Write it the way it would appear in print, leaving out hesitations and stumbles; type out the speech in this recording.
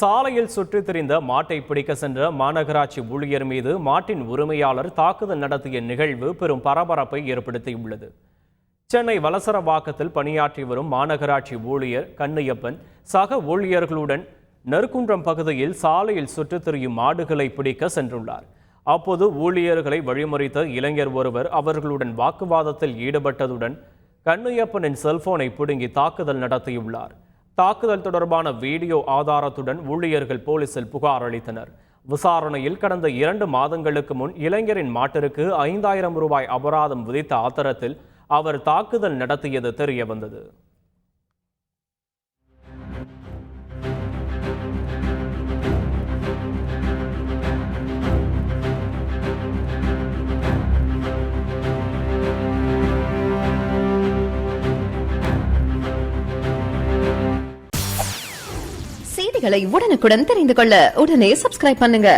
சாலையில் சுற்றித் திரிந்த மாட்டை பிடிக்க சென்ற மாநகராட்சி ஊழியர் மீது மாட்டின் உரிமையாளர் தாக்குதல் நடத்திய நிகழ்வு பெரும் பரபரப்பை ஏற்படுத்தியுள்ளது. சென்னை வலசரவாக்கத்தில் பணியாற்றி வரும் மாநகராட்சி ஊழியர் கண்ணையப்பன் சக ஊழியர்களுடன் நெற்குன்றம் பகுதியில் சாலையில் சுற்றித் திரியும் மாடுகளை பிடிக்க சென்றுள்ளார். அப்போது ஊழியர்களை வழிமறித்த இளைஞர் ஒருவர் அவர்களுடன் வாக்குவாதத்தில் ஈடுபட்டதுடன் கண்ணையப்பனின் செல்போனை பிடுங்கி தாக்குதல் நடத்தியுள்ளார். தாக்குதல் தொடர்பான வீடியோ ஆதாரத்துடன் ஊழியர்கள் போலீசில் புகார் அளித்தனர். விசாரணையில் கடந்த 2 மாதங்களுக்கு முன் இளைஞரின் மாட்டிற்கு 5000 ரூபாய் அபராதம் விதித்த ஆத்திரத்தில் அவர் தாக்குதல் நடத்தியது தெரியவந்தது. செய்திகளை உடனுக்குடன் தெரிந்து கொள்ள உடனே சப்ஸ்கிரைப் பண்ணுங்க.